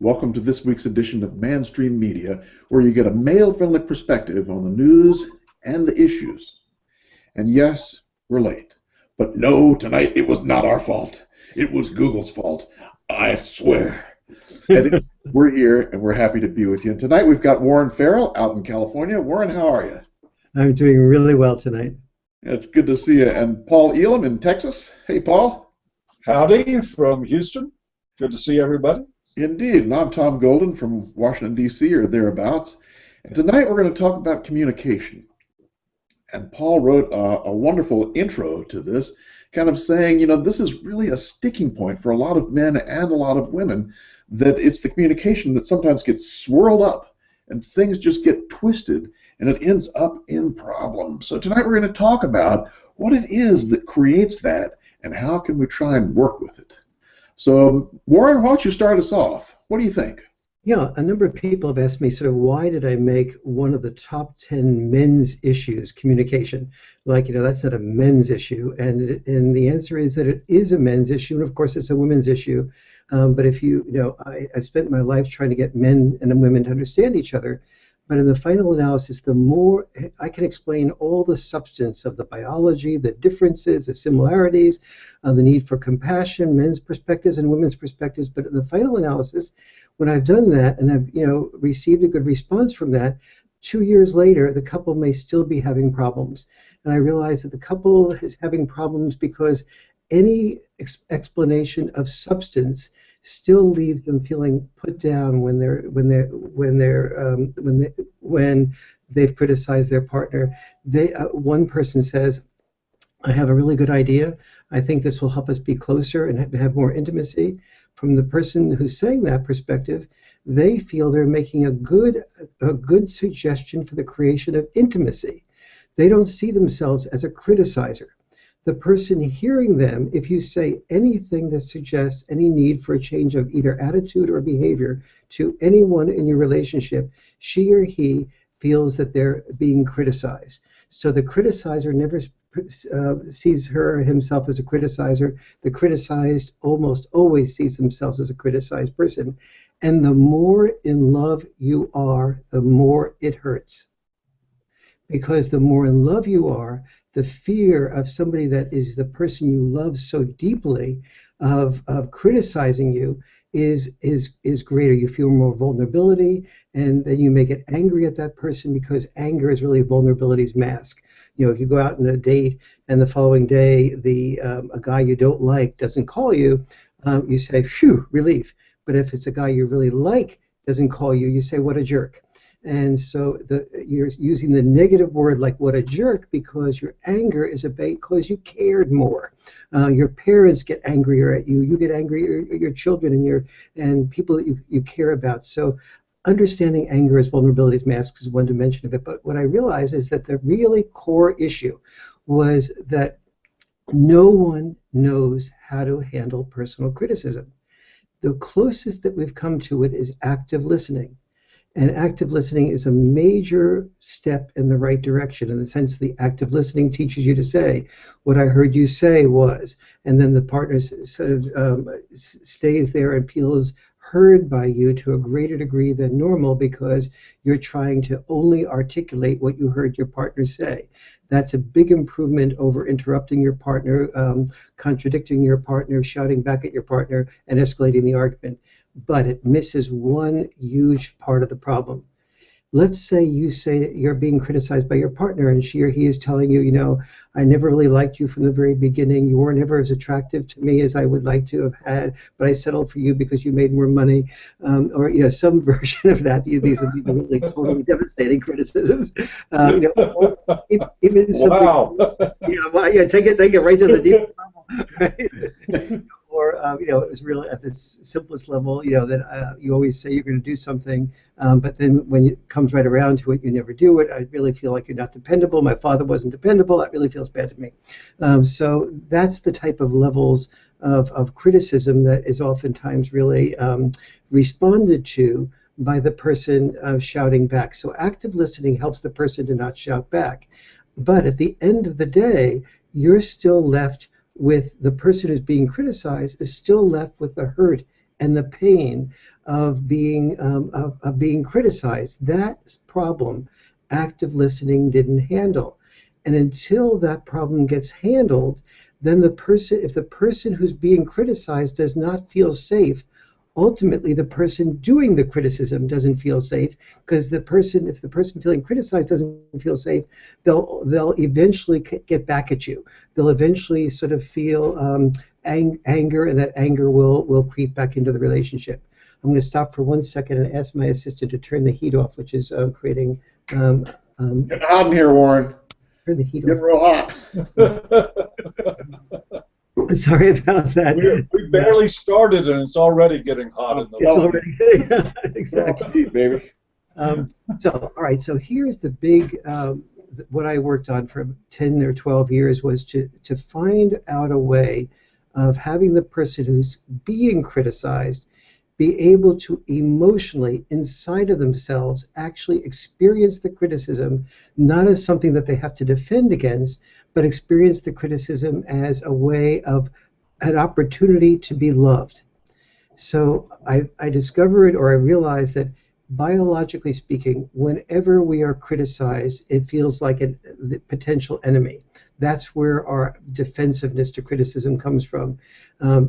Welcome to this week's edition of MANstream Media, where you get a male-friendly perspective on the news and the issues. And yes, we're late. But no, tonight it was not our fault. It was Google's fault. I swear. And we're here, and we're happy to be with you. And tonight we've got Warren Farrell out in California. Warren, how are you? I'm doing really well tonight. It's good to see you. And Paul Elam in Texas. Hey, Paul. Howdy from Houston. Good to see everybody. Indeed, and I'm Tom Golden from Washington, D.C., or thereabouts. And tonight we're going to talk about communication. And Paul wrote a wonderful intro to this, kind of saying, this is really a sticking point for a lot of men and a lot of women, that it's the communication that sometimes gets swirled up and things just get twisted and it ends up in problems. So tonight we're going to talk about what it is that creates that and how can we try and work with it. So, Warren, why don't you start us off? What do you think? Yeah, a number of people have asked me sort of why did I make one of the top 10 men's issues communication? Like, that's not a men's issue. And the answer is that it is a men's issue, and of course it's a women's issue. But if I've spent my life trying to get men and women to understand each other. But in the final analysis, the more I can explain all the substance of the biology, the differences, the similarities, the need for compassion, men's perspectives and women's perspectives. But in the final analysis, when I've done that and I've received a good response from that, 2 years later, the couple may still be having problems. And I realize that the couple is having problems because any explanation of substance still leaves them feeling put down when they've criticized their partner. One person says, "I have a really good idea. I think this will help us be closer and have more intimacy." From the person who's saying that perspective, they feel they're making a good suggestion for the creation of intimacy. They don't see themselves as a criticizer. The person hearing them, if you say anything that suggests any need for a change of either attitude or behavior to anyone in your relationship, she or he feels that they're being criticized. So the criticizer never sees her or himself as a criticizer. The criticized almost always sees themselves as a criticized person. And the more in love you are, the more it hurts. Because the more in love you are, the fear of somebody that is the person you love so deeply of criticizing you is greater. You feel more vulnerability, and then you may get angry at that person because anger is really vulnerability's mask. If you go out on a date and the following day a guy you don't like doesn't call you, you say, "Phew, relief." But if it's a guy you really like doesn't call you, you say, "What a jerk." And so you're using the negative word like "what a jerk" because your anger is because you cared more. Your parents get angrier at you. You get angrier at your children and people that you care about. So understanding anger as vulnerability's masks is one dimension of it. But what I realized is that the really core issue was that no one knows how to handle personal criticism. The closest that we've come to it is active listening. And active listening is a major step in the right direction, in the sense the active listening teaches you to say, "What I heard you say was," and then the partner sort of stays there and feels heard by you to a greater degree than normal because you're trying to only articulate what you heard your partner say. That's a big improvement over interrupting your partner, contradicting your partner, shouting back at your partner, and escalating the argument. But it misses one huge part of the problem. Let's say you say that you're being criticized by your partner and she or he is telling you, "I never really liked you from the very beginning. You were never as attractive to me as I would like to have had, but I settled for you because you made more money," or some version of that. These are really totally devastating criticisms. Even Wow. Take it right to the deep level, right? Or it was really at the simplest level, that you always say you're going to do something, but then when it comes right around to it, you never do it. I really feel like you're not dependable. My father wasn't dependable. That really feels bad to me. So that's the type of levels of criticism that is oftentimes really responded to by the person shouting back. So active listening helps the person to not shout back. But at the end of the day, you're still left with the person who's being criticized is still left with the hurt and the pain of being criticized. That problem, active listening didn't handle. And until that problem gets handled, then if the person who's being criticized does not feel safe, ultimately the person doing the criticism doesn't feel safe, because if the person feeling criticized doesn't feel safe, they'll eventually get back at you. They'll eventually sort of feel anger, and that anger will creep back into the relationship. I'm going to stop for 1 second and ask my assistant to turn the heat off, which is creating Getting hot in here, Warren. turn the heat Getting off. real hot. Sorry about that. We barely started and it's already getting hot in the It's already exactly. Heat, baby. All right. So here's the big. What I worked on for 10 or 12 years was to find out a way of having the person who's being criticized be able to emotionally, inside of themselves, actually experience the criticism, not as something that they have to defend against, but experience the criticism as a way of an opportunity to be loved. So I discovered, or I realized, that biologically speaking, whenever we are criticized, it feels like the potential enemy. That's where our defensiveness to criticism comes from.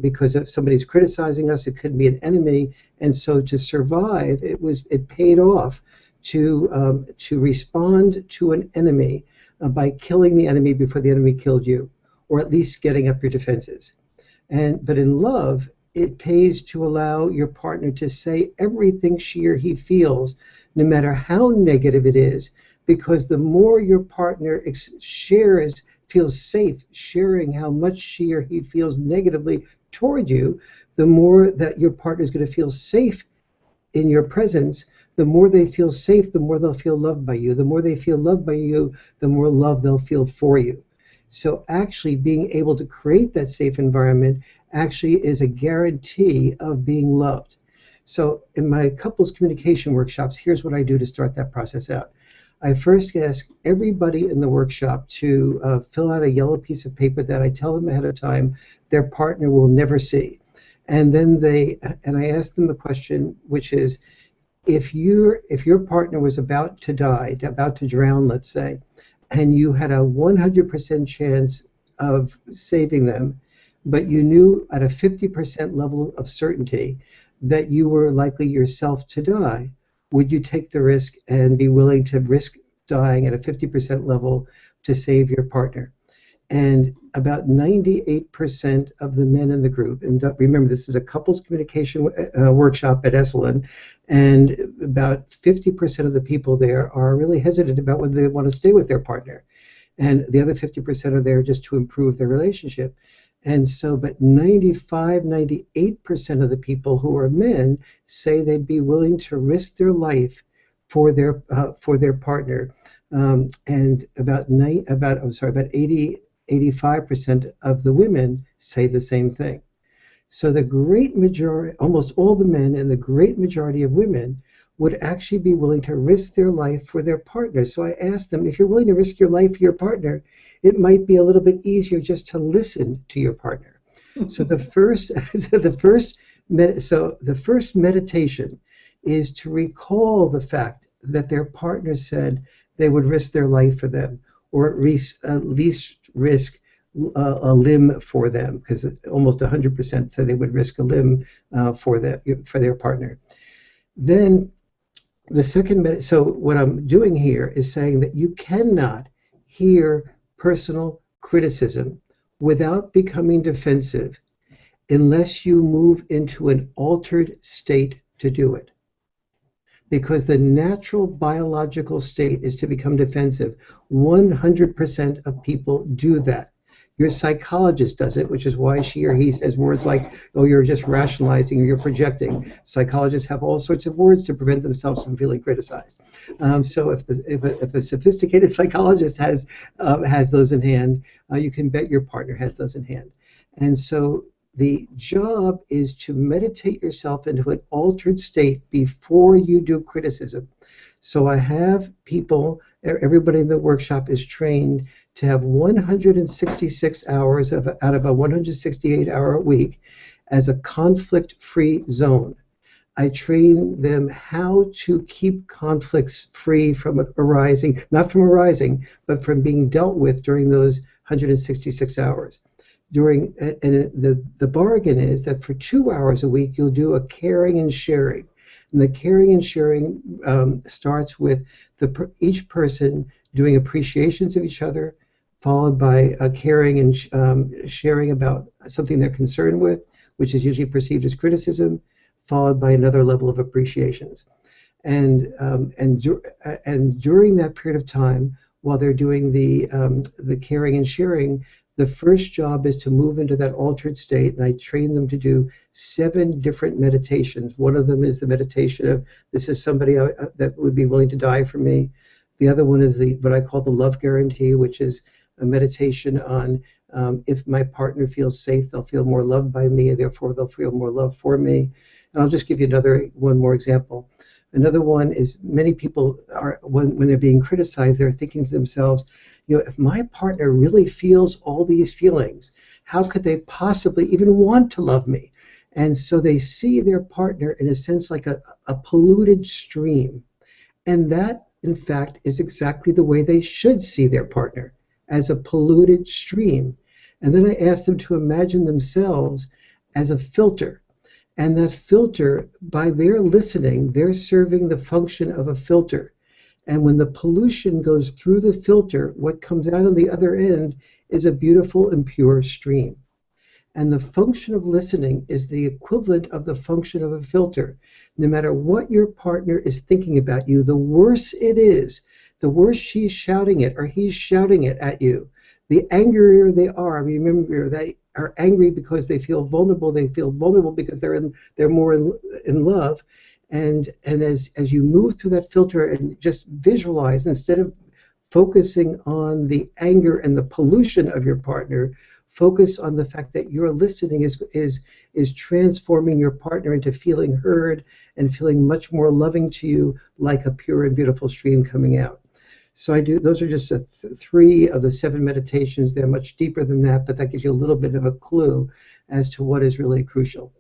Because if somebody's criticizing us, it could be an enemy. And so to survive, it paid off to respond to an enemy by killing the enemy before the enemy killed you, or at least getting up your defenses. But in love, it pays to allow your partner to say everything she or he feels, no matter how negative it is, because the more your partner feels safe sharing how much she or he feels negatively toward you, the more that your partner is going to feel safe in your presence. The more they feel safe, the more they'll feel loved by you. The more they feel loved by you, the more love they'll feel for you. So actually being able to create that safe environment actually is a guarantee of being loved. So in my couples communication workshops, here's what I do to start that process out. I first ask everybody in the workshop to fill out a yellow piece of paper that I tell them ahead of time their partner will never see. And then I ask them a question, which is, if your partner was about to die, about to drown, let's say, and you had a 100% chance of saving them, but you knew at a 50% level of certainty that you were likely yourself to die, would you take the risk and be willing to risk dying at a 50% level to save your partner? And about 98% of the men in the group, and remember this is a couples communication workshop at Elam, and about 50% of the people there are really hesitant about whether they want to stay with their partner. And the other 50% are there just to improve their relationship. And so, but 95, 98% of the people who are men say they'd be willing to risk their life for their partner. And about 85% of the women say the same thing. So the great majority, almost all the men and the great majority of women would actually be willing to risk their life for their partner. So I asked them, if you're willing to risk your life for your partner, it might be a little bit easier just to listen to your partner. So the first meditation is to recall the fact that their partner said they would risk their life for them, or at least risk a limb for them, because almost 100% said they would risk a limb for their partner. Then the second so what I'm doing here is saying that you cannot hear personal criticism without becoming defensive unless you move into an altered state to do it. Because the natural biological state is to become defensive. 100% of people do that. Your psychologist does it, which is why she or he says words like, oh, you're just rationalizing or you're projecting. Psychologists have all sorts of words to prevent themselves from feeling criticized. So if a sophisticated psychologist has those in hand, you can bet your partner has those in hand. And so the job is to meditate yourself into an altered state before you do criticism. So I have people, everybody in the workshop is trained to have 166 hours out of a 168-hour week as a conflict-free zone. I train them how to keep conflicts free from arising, not from arising, but from being dealt with during those 166 hours. The bargain is that for 2 hours a week, you'll do a caring and sharing. And the caring and sharing starts with each person doing appreciations of each other, followed by a caring and sharing about something they're concerned with, which is usually perceived as criticism, followed by another level of appreciations. And during that period of time, while they're doing the caring and sharing, the first job is to move into that altered state, and I train them to do 7 different meditations. One of them is the meditation of, this is somebody that would be willing to die for me. The other one is what I call the love guarantee, which is a meditation on if my partner feels safe, they'll feel more loved by me, and therefore they'll feel more love for me. And I'll just give you one more example. Another one is many people when they're being criticized, they're thinking to themselves, if my partner really feels all these feelings, how could they possibly even want to love me? And so they see their partner in a sense like a polluted stream. And that, in fact, is exactly the way they should see their partner, as a polluted stream. And then I ask them to imagine themselves as a filter. And that filter, by their listening, they're serving the function of a filter. And when the pollution goes through the filter, what comes out on the other end is a beautiful and pure stream. And the function of listening is the equivalent of the function of a filter. No matter what your partner is thinking about you, the worse it is, the worse she's shouting it or he's shouting it at you, the angrier they are. Remember, they are angry because they feel vulnerable. They feel vulnerable because they're more in love. And as you move through that filter and just visualize, instead of focusing on the anger and the pollution of your partner, focus on the fact that your listening is transforming your partner into feeling heard and feeling much more loving to you, like a pure and beautiful stream coming out. So those are just 3 of the 7 meditations. They're much deeper than that, but that gives you a little bit of a clue as to what is really crucial.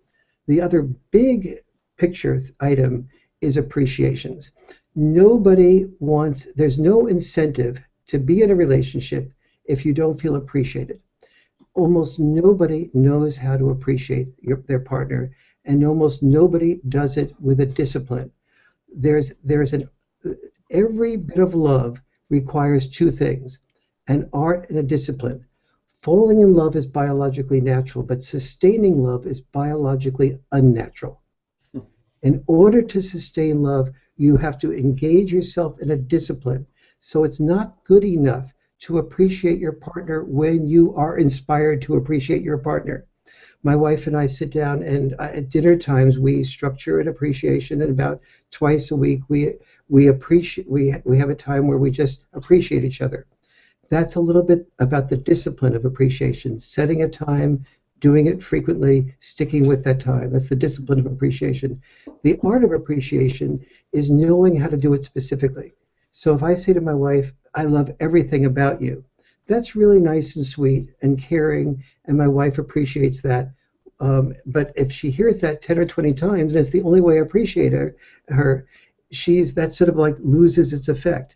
The other big picture item is appreciations. There's no incentive to be in a relationship if you don't feel appreciated. Almost nobody knows how to appreciate their partner, and almost nobody does it with a discipline. Every bit of love requires 2 things, an art and a discipline. Falling in love is biologically natural, but sustaining love is biologically unnatural. In order to sustain love, you have to engage yourself in a discipline. So it's not good enough to appreciate your partner when you are inspired to appreciate your partner. My wife and I sit down, and at dinner times we structure an appreciation, and about twice a week we have a time where we just appreciate each other. That's a little bit about the discipline of appreciation, setting a time, doing it frequently, sticking with that time. That's the discipline of appreciation. The art of appreciation is knowing how to do it specifically. So if I say to my wife, I love everything about you, that's really nice and sweet and caring, and my wife appreciates that. But if she hears that 10 or 20 times, and it's the only way I appreciate her, that sort of like loses its effect.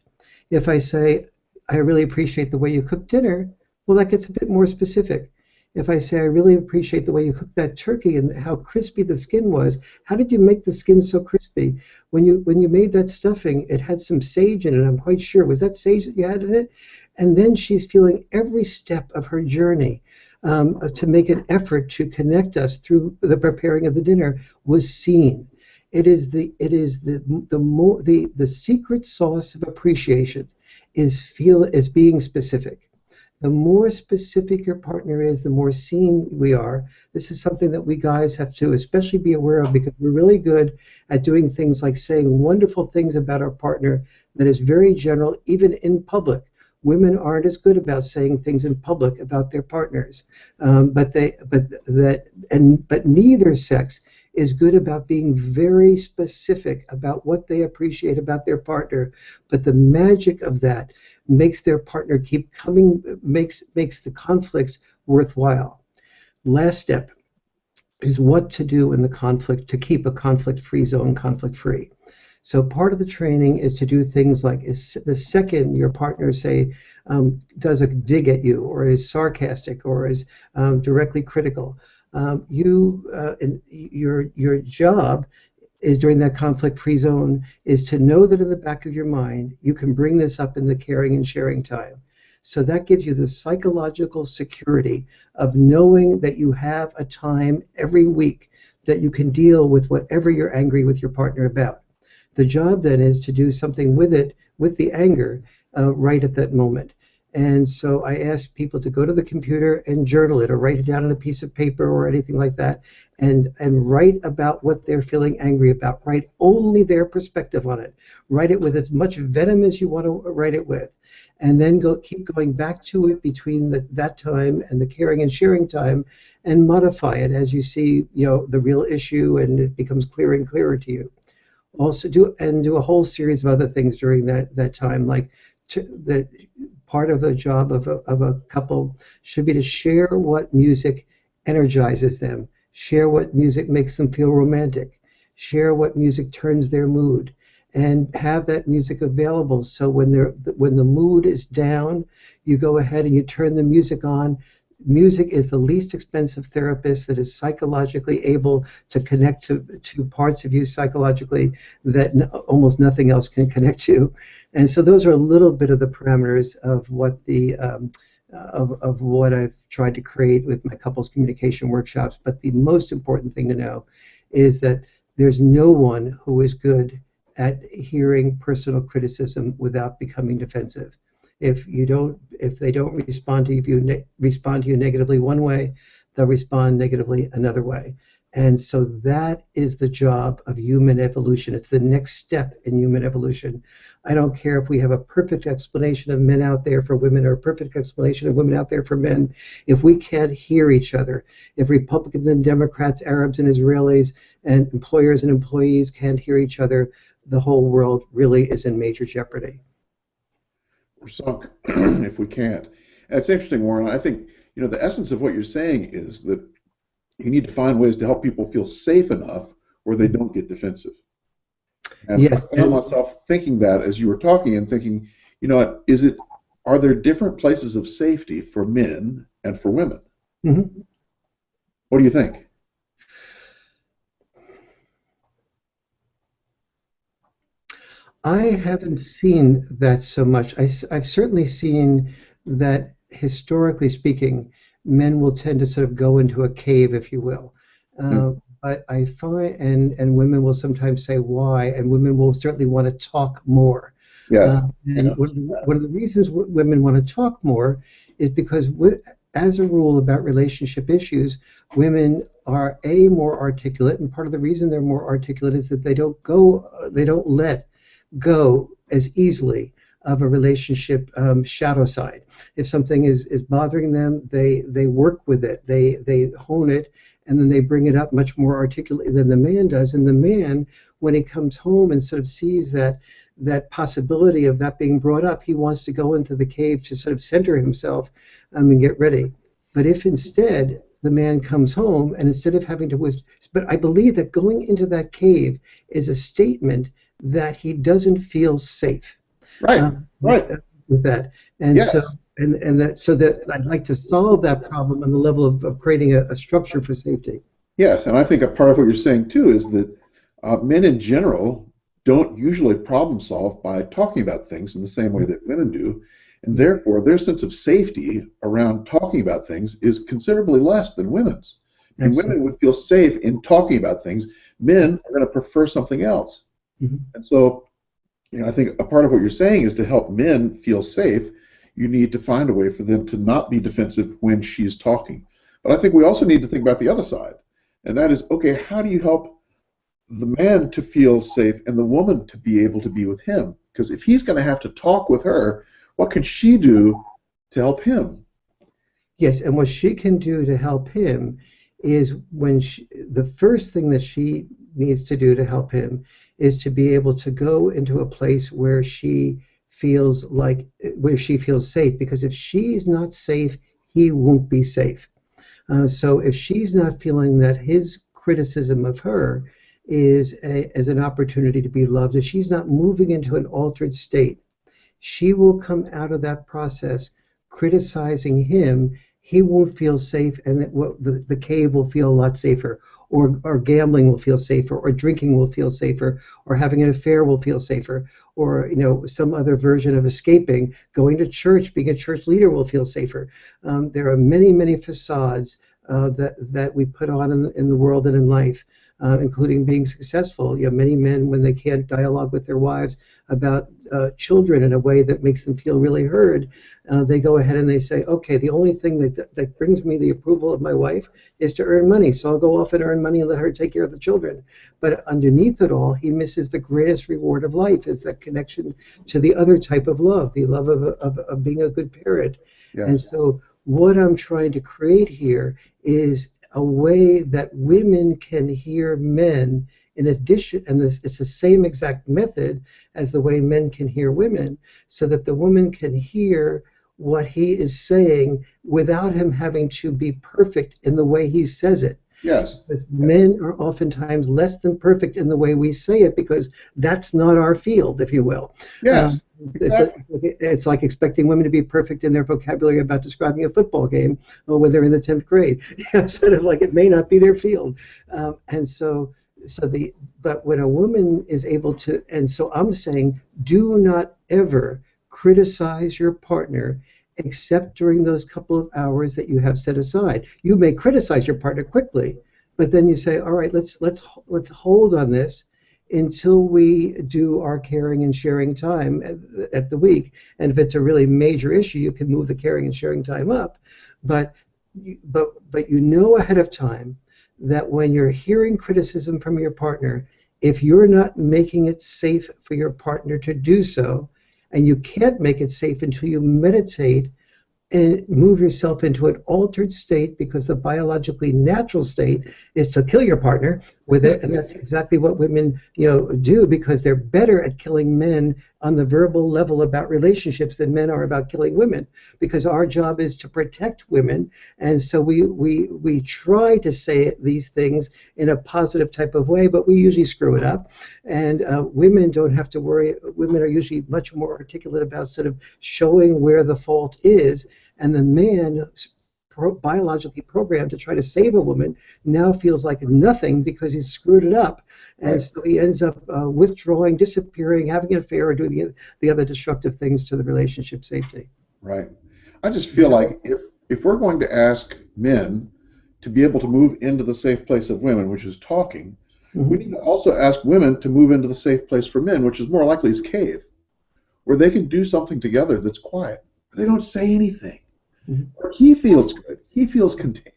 If I say, I really appreciate the way you cook dinner, well, that gets a bit more specific. If I say, I really appreciate the way you cooked that turkey and how crispy the skin was, how did you make the skin so crispy? When you made that stuffing, it had some sage in it, I'm quite sure. Was that sage that you had in it? And then she's feeling every step of her journey to make an effort to connect us through the preparing of the dinner was seen. It is the secret sauce of appreciation is being specific. The more specific your partner is, the more seen we are. This is something that we guys have to especially be aware of, because we're really good at doing things like saying wonderful things about our partner that is very general, even in public. Women aren't as good about saying things in public about their partners, but neither sex is good about being very specific about what they appreciate about their partner. But the magic of that makes their partner keep coming, makes the conflicts worthwhile. Last step is what to do in the conflict to keep a conflict-free zone conflict-free. So part of the training is to do things like is the second your partner say does a dig at you or is sarcastic or is directly critical, your job is during that conflict-free zone is to know that in the back of your mind you can bring this up in the caring and sharing time. So that gives you the psychological security of knowing that you have a time every week that you can deal with whatever you're angry with your partner about. The job then is to do something with it, with the anger, right at that moment. And so I ask people to go to the computer and journal it or write it down on a piece of paper or anything like that and write about what they're feeling angry about. Write only their perspective on it. Write it with as much venom as you want to write it with. And then keep going back to it between that time and the caring and sharing time and modify it as you see the real issue and it becomes clearer and clearer to you. Also do a whole series of other things during that time, like that part of the job of a couple should be to share what music energizes them, share what music makes them feel romantic, share what music turns their mood, and have that music available so when the mood is down, you go ahead and you turn the music on. Music is the least expensive therapist that is psychologically able to connect to parts of you psychologically that almost nothing else can connect to. And so those are a little bit of the parameters of what of what I've tried to create with my couples communication workshops. But the most important thing to know is that there's no one who is good at hearing personal criticism without becoming defensive. If they don't respond to you negatively one way, they'll respond negatively another way. And so that is the job of human evolution. It's the next step in human evolution. I don't care if we have a perfect explanation of men out there for women or a perfect explanation of women out there for men. If we can't hear each other, if Republicans and Democrats, Arabs and Israelis, and employers and employees can't hear each other, the whole world really is in major jeopardy. We're sunk if we can't. And it's interesting, Warren. I think the essence of what you're saying is that you need to find ways to help people feel safe enough where they don't get defensive. And yes, I found myself thinking that as you were talking and thinking, are there different places of safety for men and for women? Mm-hmm. What do you think? I haven't seen that so much. I've certainly seen that, historically speaking, men will tend to sort of go into a cave, if you will. But I find, and women will sometimes say why, and women will certainly want to talk more. Yes. One of the reasons women want to talk more is because, as a rule about relationship issues, women are more articulate, and part of the reason they're more articulate is that they don't let go as easily of a relationship shadow side. If something is bothering them, they work with it, they hone it, and then they bring it up much more articulately than the man does. And the man, when he comes home and sort of sees that possibility of that being brought up, he wants to go into the cave to sort of center himself and get ready. But if instead the man comes home and instead of having to but I believe that going into that cave is a statement that he doesn't feel safe. Right. With that. And yes. so that I'd like to solve that problem on the level of creating a structure for safety. Yes, and I think a part of what you're saying too is that men in general don't usually problem solve by talking about things in the same way that women do, and therefore their sense of safety around talking about things is considerably less than women's. And women would feel safe in talking about things. Men are going to prefer something else. Mm-hmm. And so, I think a part of what you're saying is to help men feel safe, you need to find a way for them to not be defensive when she's talking. But I think we also need to think about the other side. And that is, okay, how do you help the man to feel safe and the woman to be able to be with him? Because if he's going to have to talk with her, what can she do to help him? Yes, and what she can do to help him is the first thing that she needs to do to help him is to be able to go into a place where she feels safe, because if she's not safe, he won't be safe. So if she's not feeling that his criticism of her is as an opportunity to be loved, if she's not moving into an altered state, she will come out of that process criticizing him. He won't feel safe, and the cave will feel a lot safer, or gambling will feel safer, or drinking will feel safer, or having an affair will feel safer, or some other version of escaping, going to church, being a church leader will feel safer. There are many facades that we put on in the world and in life, including being successful. Many men, when they can't dialogue with their wives about children in a way that makes them feel really heard, they go ahead and they say, okay, the only thing that brings me the approval of my wife is to earn money, so I'll go off and earn money and let her take care of the children. But underneath it all, he misses the greatest reward of life, is that connection to the other type of love, the love of being a good parent. Yes. And so what I'm trying to create here is a way that women can hear men in addition, and it's the same exact method as the way men can hear women, so that the woman can hear what he is saying without him having to be perfect in the way he says it. Yes. Because men are oftentimes less than perfect in the way we say it, because that's not our field, if you will. Yes. Exactly. It's like expecting women to be perfect in their vocabulary about describing a football game when they're in the 10th grade. Sort of like it may not be their field. But when a woman is able to, and so I'm saying, do not ever criticize your partner except during those couple of hours that you have set aside. You may criticize your partner quickly, but then you say, all right, let's hold on this until we do our caring and sharing time at the week. And if it's a really major issue, you can move the caring and sharing time up. But you know ahead of time that when you're hearing criticism from your partner, if you're not making it safe for your partner to do so, and you can't make it safe until you meditate and move yourself into an altered state, because the biologically natural state is to kill your partner with it, and that's exactly what women do, because they're better at killing men on the verbal level about relationships than men are about killing women, because our job is to protect women. And so we try to say these things in a positive type of way, but we usually screw it up. And women don't have to worry. Women are usually much more articulate about sort of showing where the fault is. And the man, biologically programmed to try to save a woman, now feels like nothing because he's screwed it up. And so he ends up withdrawing, disappearing, having an affair, or doing the other destructive things to the relationship safety. Right. I just feel like if we're going to ask men to be able to move into the safe place of women, which is talking, we need to also ask women to move into the safe place for men, which is more likely is cave, where they can do something together that's quiet. They don't say anything. He feels good. He feels contained.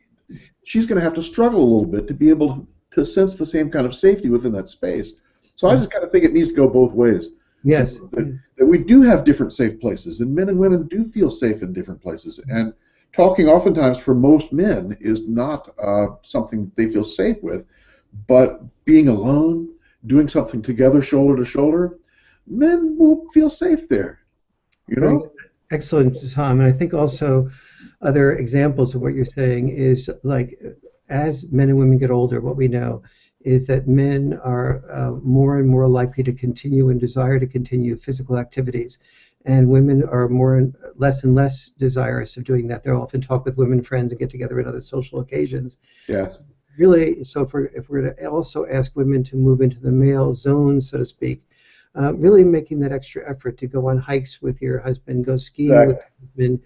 She's going to have to struggle a little bit to be able to sense the same kind of safety within that space. So I just kind of think it needs to go both ways. Yes. That we do have different safe places, and men and women do feel safe in different places. And talking oftentimes for most men is not something they feel safe with, but being alone, doing something together, shoulder to shoulder, men will feel safe there. Excellent, Tom. And I think also other examples of what you're saying is, like, as men and women get older, what we know is that men are more and more likely to continue and desire to continue physical activities, and women are less and less desirous of doing that. They'll often talk with women friends and get together at other social occasions. Yes. Really, so if we're to also ask women to move into the male zone, so to speak, really making that extra effort to go on hikes with your husband, go skiing with your husband,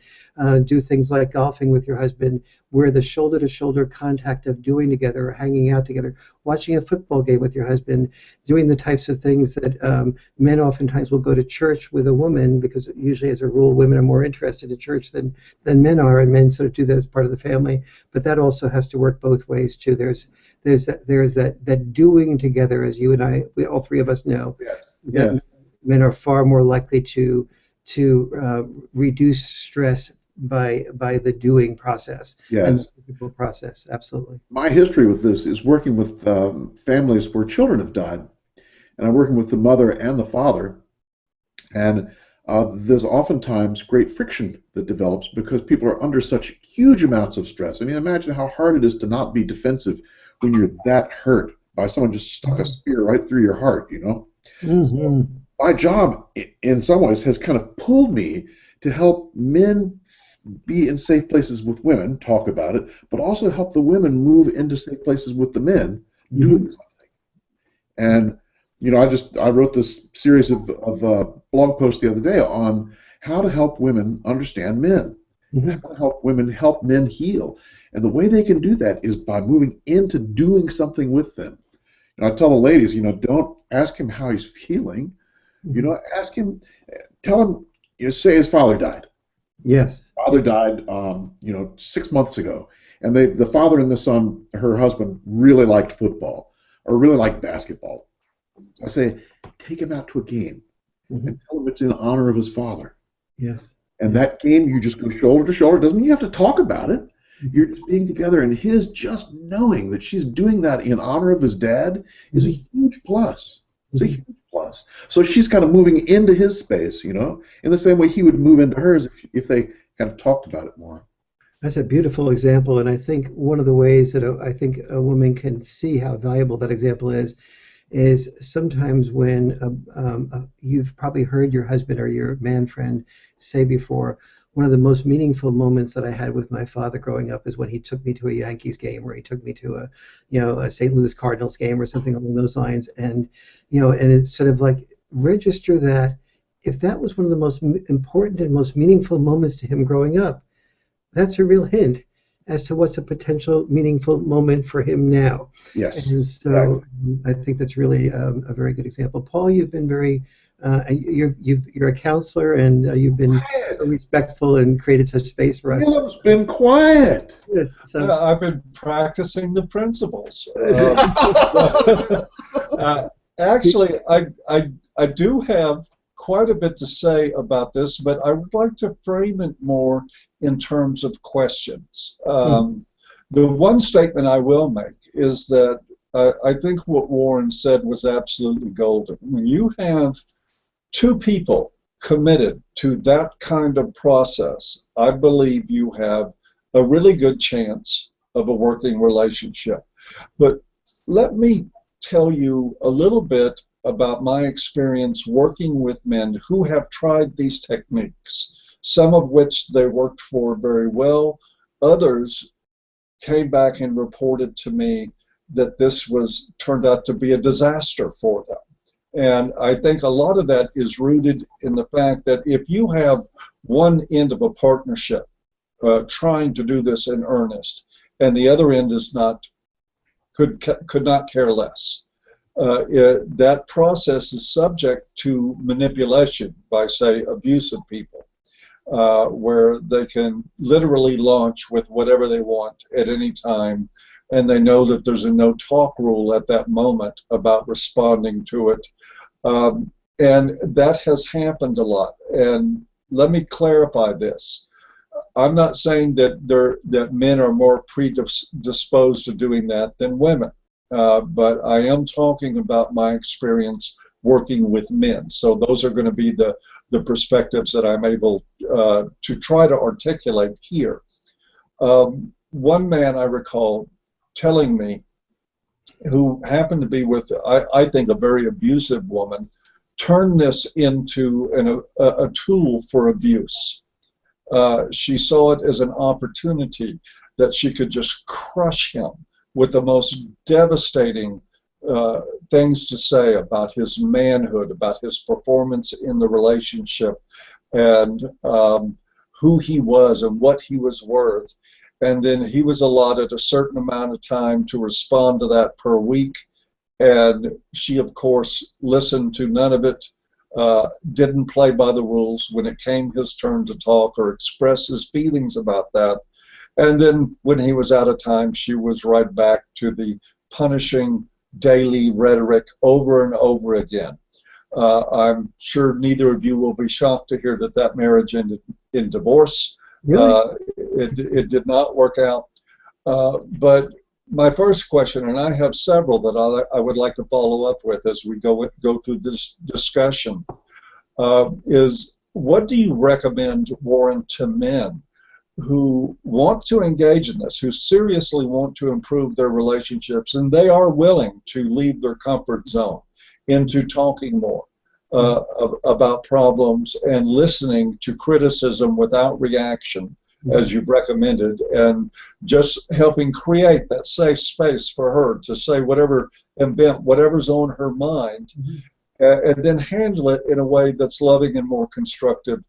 do things like golfing with your husband, where the shoulder-to-shoulder contact of doing together or hanging out together, watching a football game with your husband, doing the types of things that men oftentimes will go to church with a woman, because usually as a rule women are more interested in church than men are, and men sort of do that as part of the family. But that also has to work both ways too. There's that doing together, as you and I, all three of us know. Yes. That men are far more likely to reduce stress by the doing process. Yes. And the physical process. Absolutely. My history with this is working with families where children have died, and I'm working with the mother and the father, and there's oftentimes great friction that develops because people are under such huge amounts of stress. I mean, imagine how hard it is to not be defensive when you're that hurt by someone just stuck a spear right through your heart, you know? Hmm. My job, in some ways, has kind of pulled me to help men be in safe places with women, talk about it, but also help the women move into safe places with the men doing Hmm. something. And I wrote this series of blog posts the other day on how to help women understand men, Hmm. how to help women help men heal. And the way they can do that is by moving into doing something with them. And I tell the ladies, don't ask him how he's feeling. Hmm. Ask him, tell him, say his father died. Yes. Father died, 6 months ago, and the father and the son, her husband, really liked football or really liked basketball. So I say, take him out to a game Hmm. and tell him it's in honor of his father. Yes. And Yes. that game, you just go shoulder to shoulder. Doesn't mean you have to talk about it. Mhm. You're just being together, and his just knowing that she's doing that in honor of his dad is a Mhm. huge plus. It's a Mhm. huge plus. So she's kind of moving into his space, in the same way he would move into hers if they kind of talked about it more. That's a beautiful example, and I think one of the ways that I think a woman can see how valuable that example is sometimes when you've probably heard your husband or your man friend say before, one of the most meaningful moments that I had with my father growing up is when he took me to a Yankees game or he took me to a St. Louis Cardinals game or something along those lines, and and it's sort of like register that if that was one of the most important and most meaningful moments to him growing up, that's a real hint as to what's a potential meaningful moment for him now. Yes, And exactly. so I think that's really a very good example. Paul, you've been you're a counselor and you've been so Quiet. respectful and created such space for us. Elam's been quiet. Yes, so I've been practicing the principles. Uh, actually, I do have quite a bit to say about this, but I would like to frame it more in terms of questions. The one statement I will make is that I think what Warren said was absolutely golden. When you have two people committed to that kind of process, I believe you have a really good chance of a working relationship. But let me tell you a little bit about my experience working with men who have tried these techniques, some of which they worked for very well. Others came back and reported to me that this was turned out to be a disaster for them. And I think a lot of that is rooted in the fact that if you have one end of a partnership trying to do this in earnest, and the other end is not could not care less. That process is subject to manipulation by, say, abusive people, where they can literally launch with whatever they want at any time, and they know that there's a no talk rule at that moment about responding to it. And that has happened a lot. And let me clarify this. I'm not saying that men are more predisposed to doing that than women, but I am talking about my experience working with men. So those are going to be the perspectives that I'm able to try to articulate here. One man I recall telling me, who happened to be with, I think, a very abusive woman, turned this into a tool for abuse. She saw it as an opportunity that she could just crush him with the most devastating things to say about his manhood, about his performance in the relationship, and who he was and what he was worth. And then he was allotted a certain amount of time to respond to that per week. And she, of course, listened to none of it, didn't play by the rules when it came his turn to talk or express his feelings about that. And then when he was out of time, she was right back to the punishing daily rhetoric over and over again. I'm sure neither of you will be shocked to hear that that marriage ended in divorce. really, It did not work out. But my first question, and I have several that I would like to follow up with as we go through this discussion, is what do you recommend, Warren, to men who want to engage in this, who seriously want to improve their relationships, and they are willing to leave their comfort zone into talking more about problems and listening to criticism without reaction, as you've recommended, and just helping create that safe space for her to say whatever and vent whatever's on her mind, and then handle it in a way that's loving and more constructive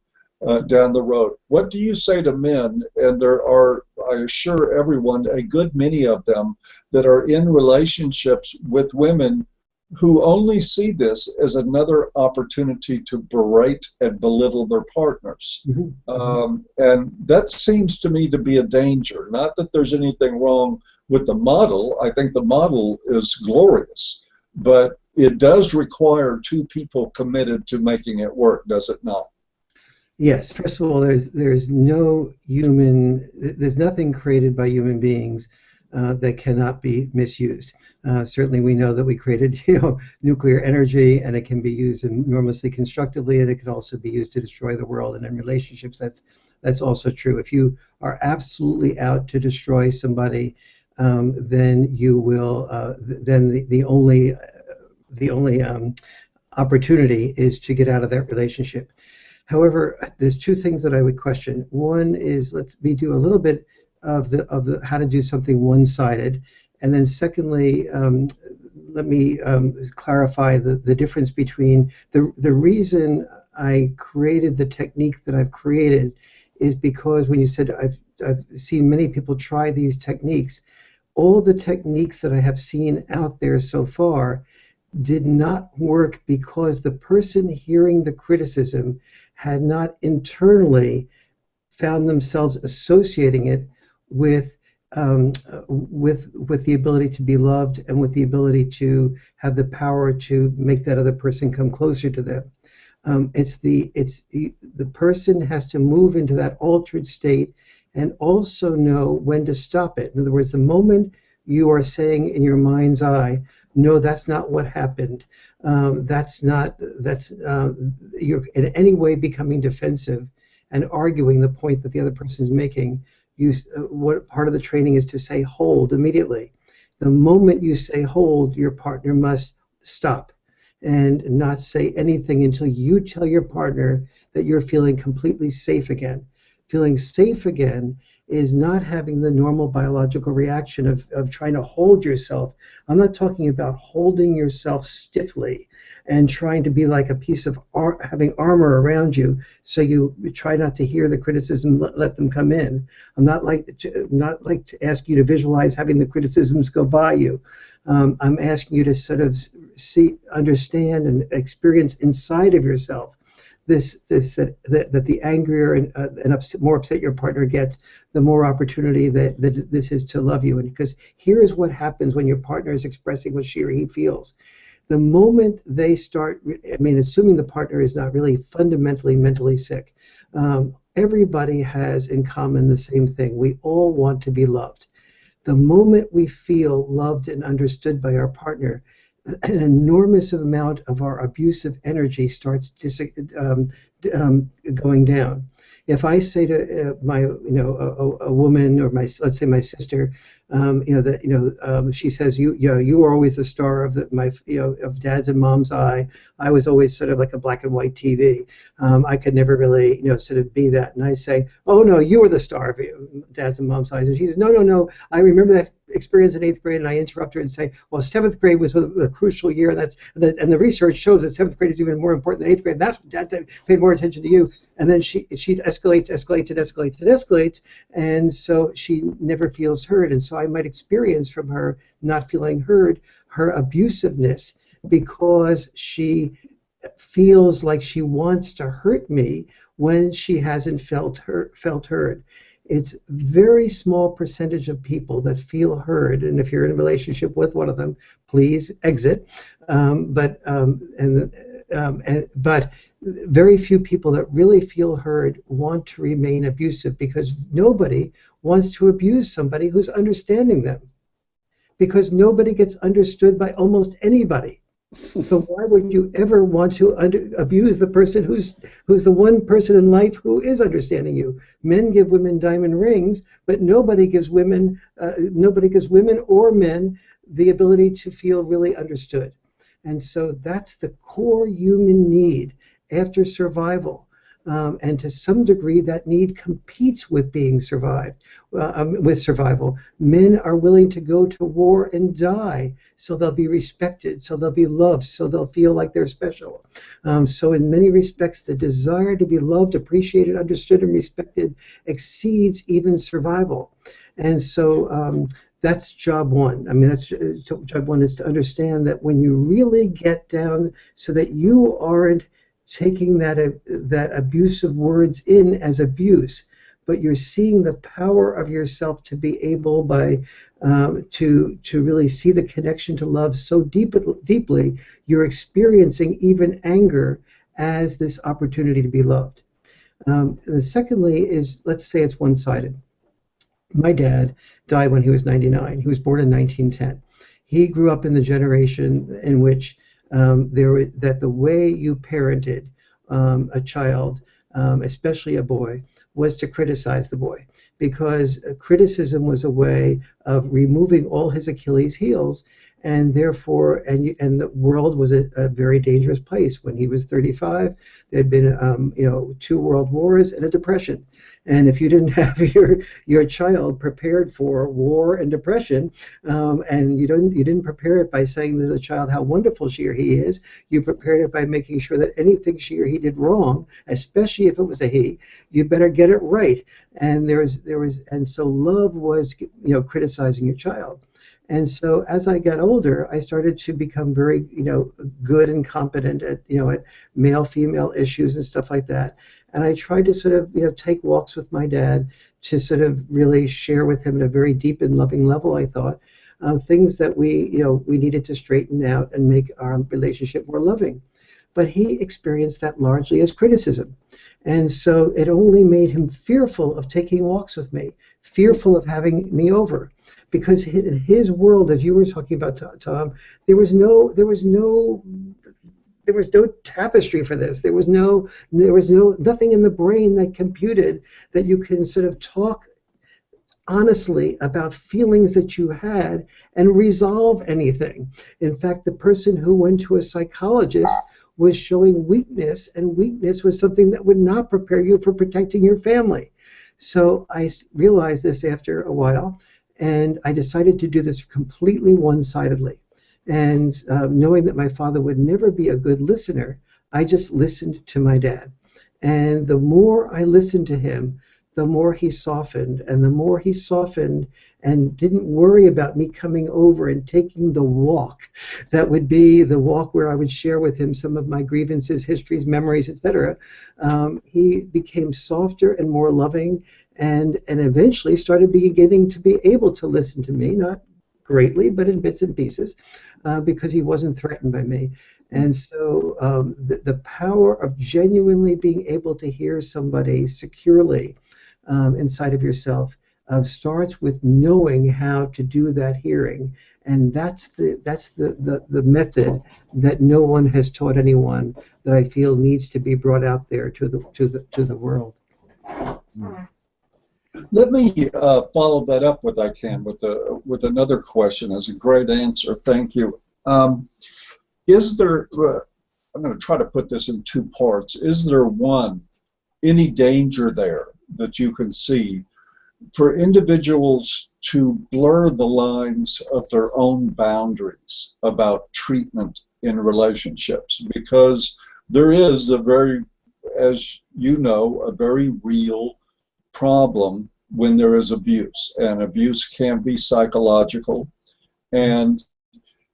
down the road. What do you say to men, and there are, I assure everyone, a good many of them that are in relationships with women who only see this as another opportunity to berate and belittle their partners? And that seems to me to be a danger. Not that there's anything wrong with the model. I think the model is glorious, but it does require two people committed to making it work, does it not? Yes. First of all, there's nothing created by human beings that cannot be misused. Certainly, we know that we created, nuclear energy, and it can be used enormously constructively, and it can also be used to destroy the world. And in relationships, that's also true. If you are absolutely out to destroy somebody, then you will. Then the only opportunity is to get out of that relationship. However, there's two things that I would question. One is, let me do a little bit of the how to do something one-sided, and then secondly, let me clarify the difference between the reason I created the technique that I've created is because when you said I've seen many people try these techniques, all the techniques that I have seen out there so far did not work because the person hearing the criticism had not internally found themselves associating it with the ability to be loved and with the ability to have the power to make that other person come closer to them. The person has to move into that altered state and also know when to stop it. In other words, the moment you are saying in your mind's eye, no, that's not what happened. You're in any way becoming defensive and arguing the point that the other person is making. What part of the training is to say hold immediately. The moment you say hold, your partner must stop and not say anything until you tell your partner that you're feeling completely safe again. Feeling safe again is not having the normal biological reaction of trying to hold yourself. I'm not talking about holding yourself stiffly and trying to be like a piece of having armor around you so you try not to hear the criticism, let them come in. I'm not like to ask you to visualize having the criticisms go by you. I'm asking you to sort of understand and experience inside of yourself that the angrier and more upset your partner gets, the more opportunity that this is to love you. And because here is what happens when your partner is expressing what she or he feels. The moment they start, assuming the partner is not really fundamentally mentally sick, everybody has in common the same thing. We all want to be loved. The moment we feel loved and understood by our partner, an enormous amount of our abusive energy starts going down. If I say to a woman or let's say my sister, she says you are always the star of of Dad's and Mom's eye. I was always sort of like a black and white TV. I could never really sort of be that. And I say, oh no, you were the star of Dad's and Mom's eyes. And she says, no. I remember that experience in 8th grade, and I interrupt her and say, well, 7th grade was a crucial year, and the research shows that 7th grade is even more important than 8th grade. That's Dad paid more attention to you. And then she escalates, and so she never feels heard. And so I might experience from her not feeling heard her abusiveness because she feels like she wants to hurt me when she hasn't felt heard. It's very small percentage of people that feel heard, and if you're in a relationship with one of them, please exit. But very few people that really feel heard want to remain abusive, because nobody wants to abuse somebody who's understanding them, because nobody gets understood by almost anybody. So why would you ever want to abuse the person who's the one person in life who is understanding you? Men give women diamond rings, but nobody gives women or men the ability to feel really understood. And so that's the core human need after survival. And to some degree, that need competes with being survived, with survival. Men are willing to go to war and die so they'll be respected, so they'll be loved, so they'll feel like they're special. So in many respects, the desire to be loved, appreciated, understood, and respected exceeds even survival. And so that's job one. I mean, that's job one, is to understand that when you really get down so that you aren't taking that abusive words in as abuse, but you're seeing the power of yourself to be able to really see the connection to love so deeply, you're experiencing even anger as this opportunity to be loved. And secondly is, let's say it's one-sided. My dad died when he was 99. He was born in 1910. He grew up in the generation in which that the way you parented a child, especially a boy, was to criticize the boy, because criticism was a way of removing all his Achilles heels, and therefore, and the world was a very dangerous place. When he was 35, there had been 2 world wars and a depression. And if you didn't have your child prepared for war and depression, and you didn't prepare it by saying to the child how wonderful she or he is, you prepared it by making sure that anything she or he did wrong, especially if it was a he, you better get it right. And so love was criticizing your child. And so as I got older, I started to become very, good and competent at male-female issues and stuff like that. And I tried to sort of, take walks with my dad to sort of really share with him at a very deep and loving level, I thought, things that we needed to straighten out and make our relationship more loving. But he experienced that largely as criticism. And so it only made him fearful of taking walks with me, fearful of having me over. Because in his world, as you were talking about, Tom, there was no tapestry for this. There was nothing in the brain that computed that you can sort of talk honestly about feelings that you had and resolve anything. In fact, the person who went to a psychologist was showing weakness, and weakness was something that would not prepare you for protecting your family. So I realized this after a while, and I decided to do this completely one-sidedly. And knowing that my father would never be a good listener, I just listened to my dad. And the more I listened to him, the more he softened. And the more he softened and didn't worry about me coming over and taking the walk, that would be the walk where I would share with him some of my grievances, histories, memories, etc. He became softer and more loving, and eventually started beginning to be able to listen to me, not greatly, but in bits and pieces, because he wasn't threatened by me. And so the power of genuinely being able to hear somebody securely inside of yourself starts with knowing how to do that hearing, and that's the method that no one has taught anyone, that I feel needs to be brought out there to the world. Let me follow that up with with another question. That's a great answer. Thank you. Is there? I'm going to try to put this in 2 parts. Is there any danger there that you can see for individuals to blur the lines of their own boundaries about treatment in relationships? Because there is a very real problem when there is abuse, and abuse can be psychological. And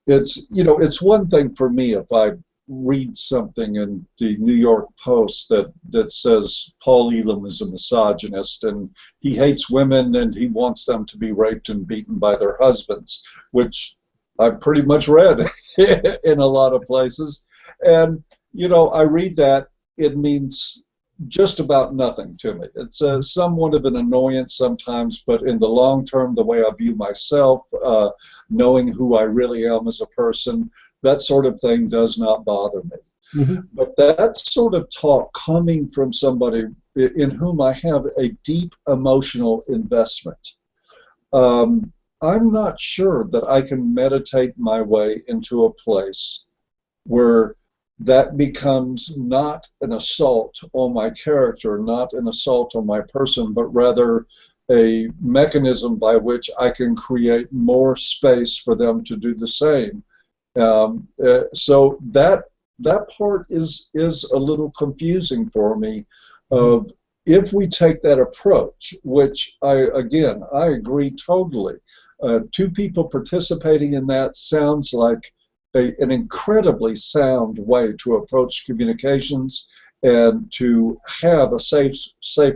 it's one thing for me if I read something in the New York Post that says Paul Elam is a misogynist and he hates women and he wants them to be raped and beaten by their husbands, which I've pretty much read in a lot of places. And, I read that, it means just about nothing to me. It's somewhat of an annoyance sometimes, but in the long term, the way I view myself, knowing who I really am as a person, that sort of thing does not bother me. Mm-hmm. But that sort of talk coming from somebody in whom I have a deep emotional investment, I'm not sure that I can meditate my way into a place where that becomes not an assault on my character, not an assault on my person, but rather a mechanism by which I can create more space for them to do the same. So that part is a little confusing for me. If we take that approach, which I agree totally, two people participating in that sounds like an incredibly sound way to approach communications and to have a safe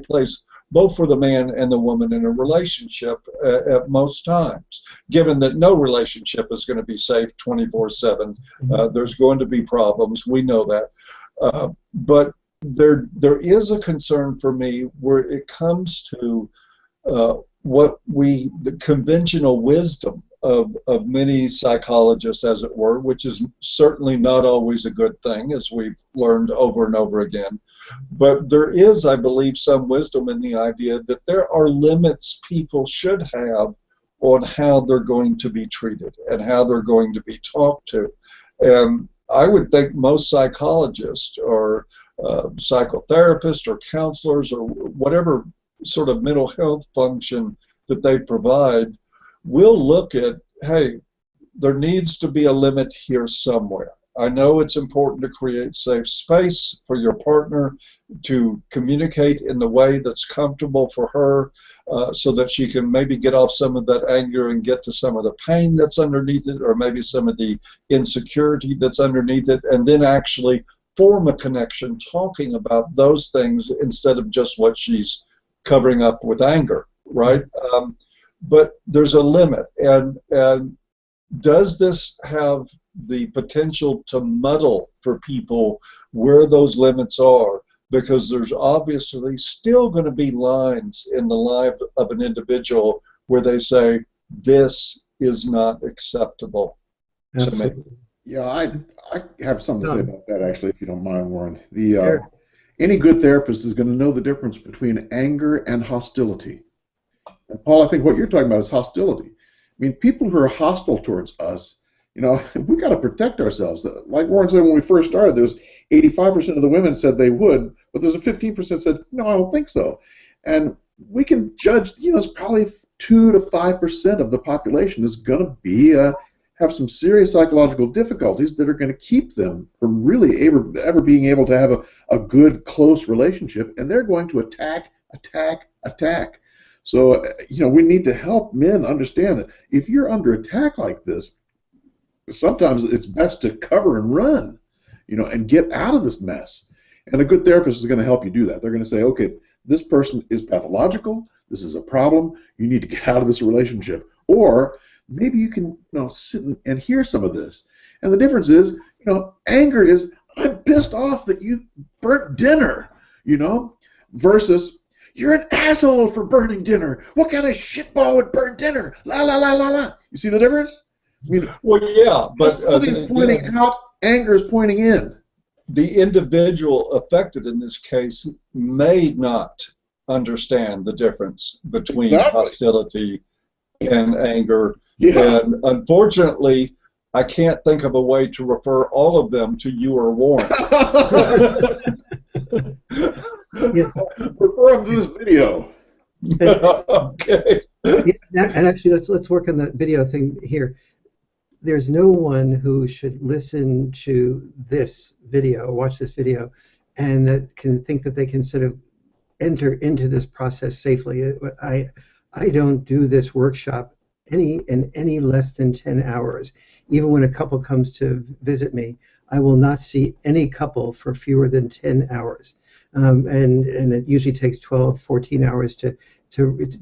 place both for the man and the woman in a relationship at most times, given that no relationship is going to be safe 24/7. There's going to be problems. We know that. But there is a concern for me where it comes to the conventional wisdom of many psychologists, as it were, which is certainly not always a good thing, as we've learned over and over again. But there is, I believe, some wisdom in the idea that there are limits people should have on how they're going to be treated and how they're going to be talked to. And I would think most psychologists or psychotherapists or counselors or whatever sort of mental health function that they provide will look at, hey, there needs to be a limit here somewhere. I know it's important to create safe space for your partner to communicate in the way that's comfortable for her so that she can maybe get off some of that anger and get to some of the pain that's underneath it, or maybe some of the insecurity that's underneath it, and then actually form a connection talking about those things instead of just what she's covering up with anger, right? But there's a limit, and does this have the potential to muddle for people where those limits are? Because there's obviously still going to be lines in the life of an individual where they say, this is not acceptable to me. Yeah, I have something to say about that, actually, if you don't mind, Warren. Sure. Any good therapist is going to know the difference between anger and hostility. And Paul, I think what you're talking about is hostility. I mean, people who are hostile towards us, we got to protect ourselves. Like Warren said when we first started, there was 85% of the women said they would, but there's a 15% said, no, I don't think so. And we can judge, it's probably 2 to 5% of the population is going to be have some serious psychological difficulties that are going to keep them from really ever being able to have a good, close relationship, and they're going to attack. So, we need to help men understand that if you're under attack like this, sometimes it's best to cover and run, and get out of this mess. And a good therapist is going to help you do that. They're going to say, okay, this person is pathological, this is a problem, you need to get out of this relationship. Or maybe you can sit and hear some of this. And the difference is, anger is, I'm pissed off that you burnt dinner, versus, you're an asshole for burning dinner. What kind of shitball would burn dinner? La, la, la, la, la. You see the difference? Well, yeah, but hostility is pointing out, anger is pointing in. The individual affected in this case may not understand the difference between hostility and anger. Yeah. And unfortunately, I can't think of a way to refer all of them to you or Warren. Refer them to this video. Okay. And actually, let's work on that video thing here. There's no one who should listen to this video, watch this video, and that can think that they can sort of enter into this process safely. I don't do this workshop any less than 10 hours. Even when a couple comes to visit me, I will not see any couple for fewer than 10 hours. And it usually takes 12, 14 hours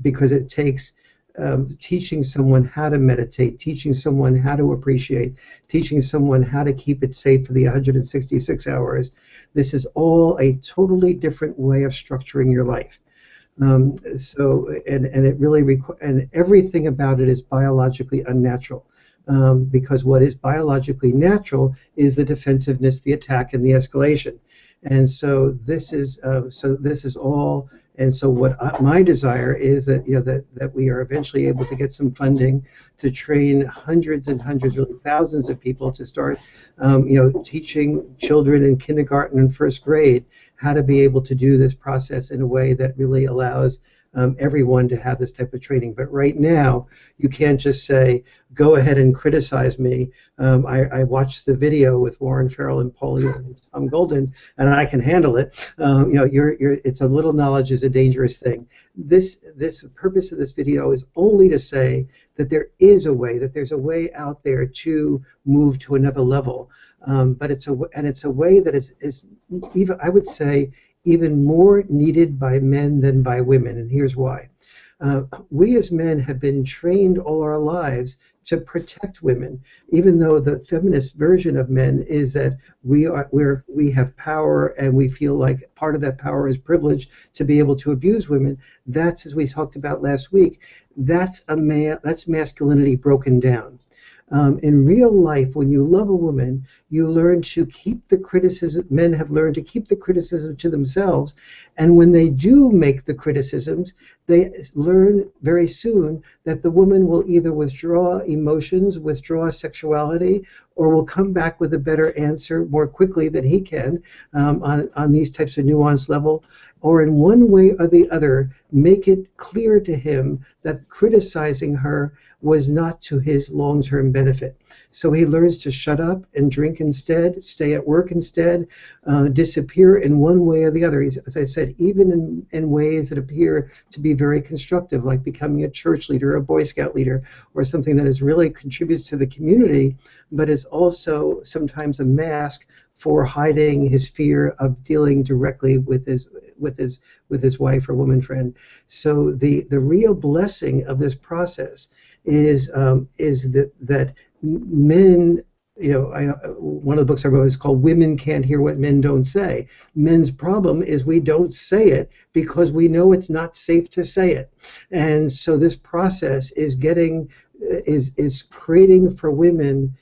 because it takes teaching someone how to meditate, teaching someone how to appreciate, teaching someone how to keep it safe for the 166 hours. This is all a totally different way of structuring your life. And it really and everything about it is biologically unnatural. because what is biologically natural is the defensiveness, the attack, and the escalation. And so this is all. And so my desire is that that we are eventually able to get some funding to train hundreds and hundreds, really thousands of people to start teaching children in kindergarten and first grade how to be able to do this process in a way that really allows everyone to have this type of training. But right now, you can't just say, go ahead and criticize me. I watched the video with Warren Farrell and Paulie and Tom Golden, and I can handle it. It's a little knowledge is a dangerous thing. This purpose of this video is only to say that there is a way, that there's a way out there to move to another level. But it's a way that is even, I would say, even more needed by men than by women, and here's why. We as men have been trained all our lives to protect women, even though the feminist version of men is that we have power and we feel like part of that power is privilege to be able to abuse women. That's, as we talked about last week, that's masculinity broken down. In real life, when you love a woman, you learn to keep the criticism. Men have learned to keep the criticism to themselves, and when they do make the criticisms, they learn very soon that the woman will either withdraw emotions, withdraw sexuality, or will come back with a better answer more quickly than he can on these types of nuanced level, or in one way or the other, make it clear to him that criticizing her was not to his long-term benefit. So he learns to shut up and drink instead, stay at work instead, disappear in one way or the other. As I said, even in ways that appear to be very constructive, like becoming a church leader, a Boy Scout leader, or something that is really contributes to the community, but is also sometimes a mask for hiding his fear of dealing directly with his wife or woman friend. So the real blessing of this process is that men, one of the books I wrote is called "Women Can't Hear What Men Don't Say." Men's problem is we don't say it because we know it's not safe to say it, and so this process is creating for women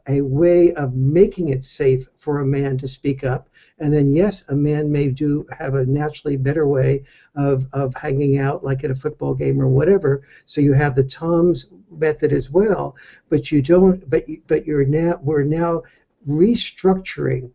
a way of making it safe for a man to speak up. And then, yes, a man may have a naturally better way of hanging out, like at a football game or whatever. So you have the Tom's method as well, but you don't. But we're now restructuring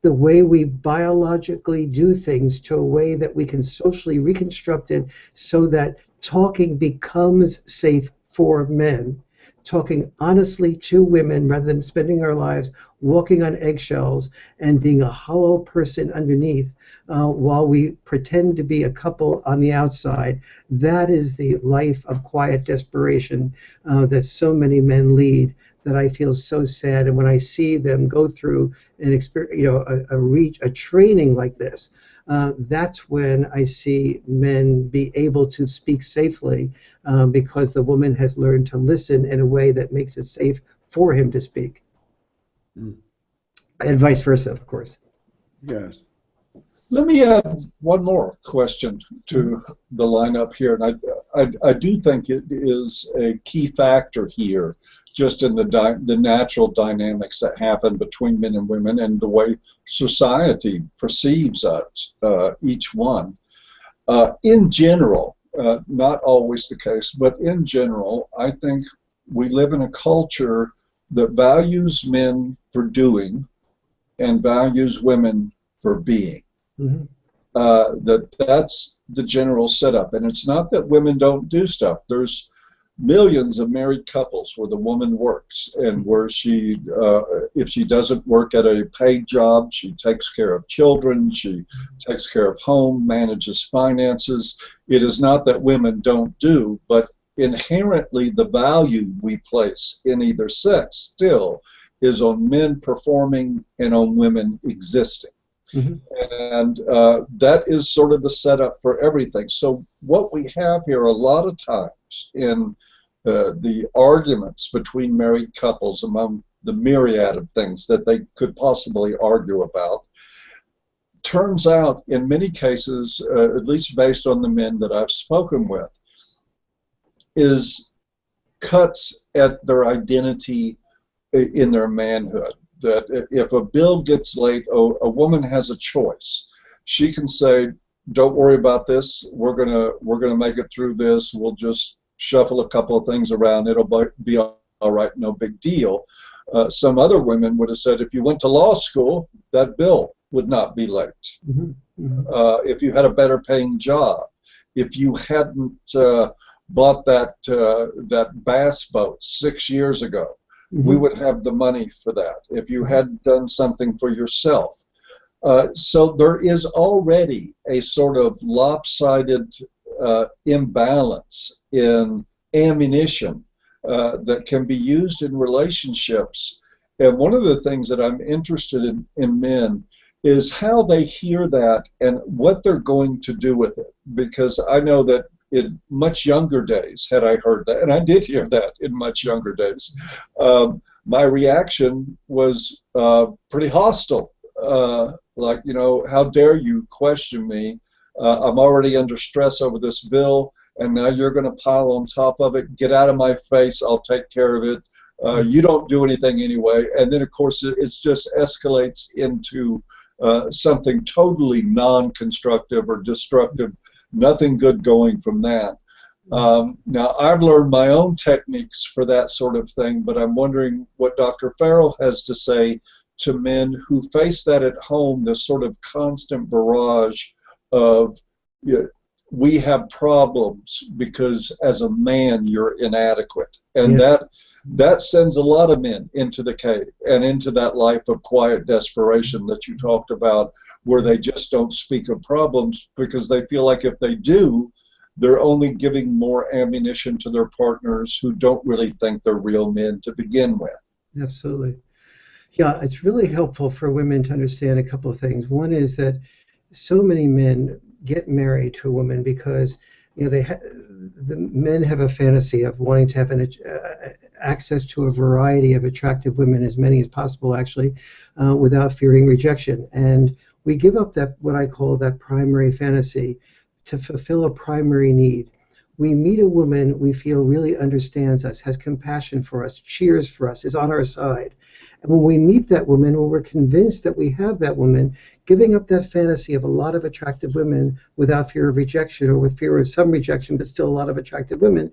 the way we biologically do things to a way that we can socially reconstruct it, so that talking becomes safe for men. Talking honestly to women rather than spending our lives walking on eggshells and being a hollow person underneath while we pretend to be a couple on the outside. That is the life of quiet desperation that so many men lead, that I feel so sad. And when I see them go through an experience, a training like this, that's when I see men be able to speak safely because the woman has learned to listen in a way that makes it safe for him to speak. Mm. And vice versa, of course. Yes. Let me add one more question to the lineup here, and I do think it is a key factor here, just in the natural dynamics that happen between men and women and the way society perceives us, each one. In general, not always the case, but in general, I think we live in a culture that values men for doing and values women for being. Mm-hmm. That's the general setup. And it's not that women don't do stuff. There's millions of married couples where the woman works, and where she, if she doesn't work at a paid job, she takes care of children, she takes care of home, manages finances. It is not that women don't do, but inherently the value we place in either sex still is on men performing and on women existing. Mm-hmm. And that is sort of the setup for everything. So what we have here a lot of times in the arguments between married couples, among the myriad of things that they could possibly argue about, turns out in many cases, at least based on the men that I've spoken with, is cuts at their identity in their manhood. That if a bill gets late, a woman has a choice. She can say, "Don't worry about this. We're gonna make it through this. We'll just shuffle a couple of things around. It'll be all right. No big deal." Some other women would have said, "If you went to law school, that bill would not be late. Mm-hmm. Mm-hmm. If you had a better paying job, if you hadn't bought that bass boat 6 years ago, we would have the money for that. If you had done something for yourself." So there is already a sort of lopsided imbalance in ammunition that can be used in relationships. And one of the things that I'm interested in men is how they hear that and what they're going to do with it. Because I know that in much younger days, had I heard that, and I did hear that in much younger days, my reaction was pretty hostile. Like, how dare you question me? I'm already under stress over this bill, and now you're going to pile on top of it. Get out of my face. I'll take care of it. You don't do anything anyway. And then, of course, it just escalates into something totally non-constructive or destructive. Nothing good going from that. Now, I've learned my own techniques for that sort of thing, but I'm wondering what Dr. Farrell has to say to men who face that at home, this sort of constant barrage of, we have problems because as a man you're inadequate. And that sends a lot of men into the cave and into that life of quiet desperation that you talked about, where they just don't speak of problems because they feel like if they do, they're only giving more ammunition to their partners who don't really think they're real men to begin with. Absolutely. Yeah, it's really helpful for women to understand a couple of things. One is that so many men get married to a woman because the men have a fantasy of wanting to have access to a variety of attractive women, as many as possible actually, without fearing rejection. And we give up that, what I call that primary fantasy, to fulfill a primary need. We meet a woman we feel really understands us, has compassion for us, cheers for us, is on our side. And when we meet that woman, when we're convinced that we have that woman, giving up that fantasy of a lot of attractive women without fear of rejection, or with fear of some rejection but still a lot of attractive women,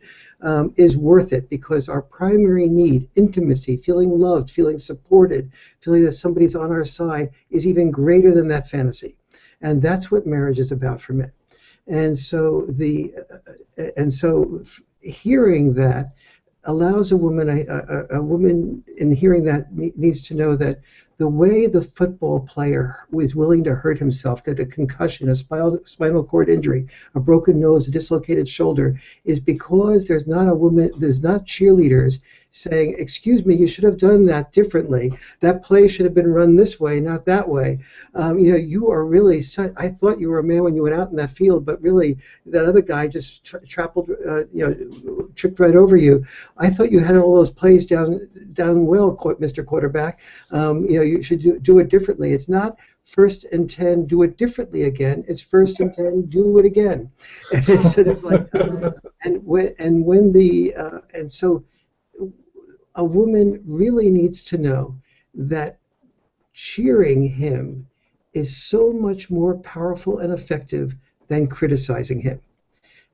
is worth it, because our primary need, intimacy, feeling loved, feeling supported, feeling that somebody's on our side, is even greater than that fantasy. And that's what marriage is about for men. And so hearing that allows a woman in hearing that needs to know that the way the football player who is willing to hurt himself, get a concussion, a spinal cord injury, a broken nose, a dislocated shoulder, is because there's not cheerleaders saying, "Excuse me, you should have done that differently. That play should have been run this way, not that way. You are really, I thought you were a man when you went out in that field, but really that other guy just tripped right over you. I thought you had all those plays down well, Mr. Quarterback. You should do it differently." It's not first and 10, do it differently again. It's first and 10, do it again. And it's sort of like, so a woman really needs to know that cheering him is so much more powerful and effective than criticizing him.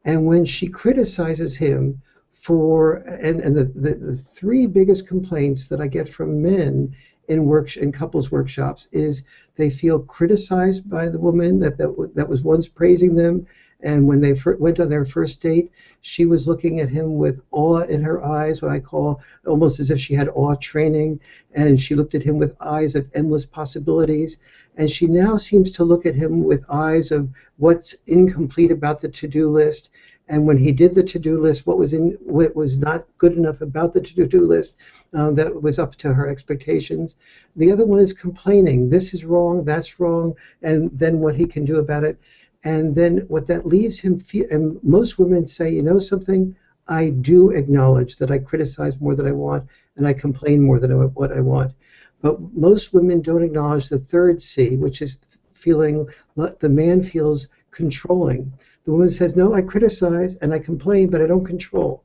And when she criticizes him the three biggest complaints that I get from men in couples workshops is they feel criticized by the woman that was once praising them, and when they went on their first date, she was looking at him with awe in her eyes, what I call almost as if she had awe training, and she looked at him with eyes of endless possibilities. And she now seems to look at him with eyes of what's incomplete about the to-do list. And when he did the to-do list, what was not good enough about the to-do list that was up to her expectations. The other one is complaining. This is wrong, that's wrong, and then what he can do about it. And then what that leaves him and most women say, you know something, I do acknowledge that I criticize more than I want, and I complain more than what I want. But most women don't acknowledge the third C, which is feeling, the man feels controlling. The woman says, no, I criticize and I complain, but I don't control.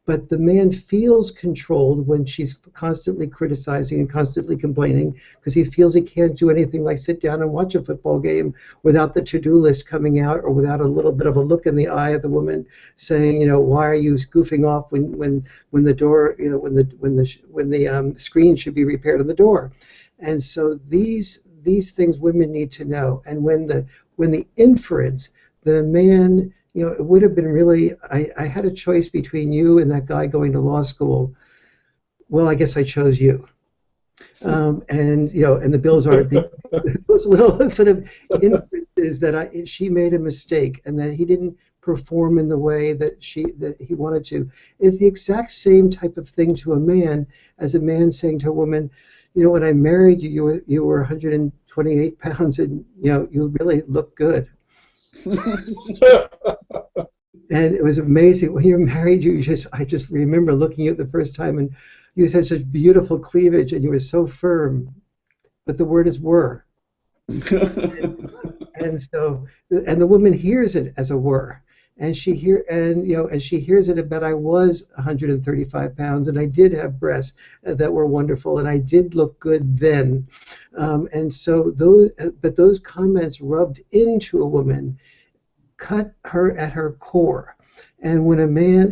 but the man feels controlled when she's constantly criticizing and constantly complaining, because he feels he can't do anything like sit down and watch a football game without the to-do list coming out, or without a little bit of a look in the eye of the woman saying, why are you goofing off when the door, when the screen should be repaired on the door. And so these things women need to know. And when the inference that a man, it would have been really, I had a choice between you and that guy going to law school. Well, I guess I chose you. And the bills aren't being, those little sort of inferences that she made a mistake and that he didn't perform in the way that he wanted to, is the exact same type of thing to a man as a man saying to a woman, when I married you, you were 128 pounds and you really look good. And it was amazing when you're married. I just remember looking at you the first time, and you had such beautiful cleavage, and you were so firm. But the word is were, and the woman hears it as a were, and she hears it about I was 135 pounds, and I did have breasts that were wonderful, and I did look good then, and so those comments rubbed into a woman, cut her at her core. And when a man,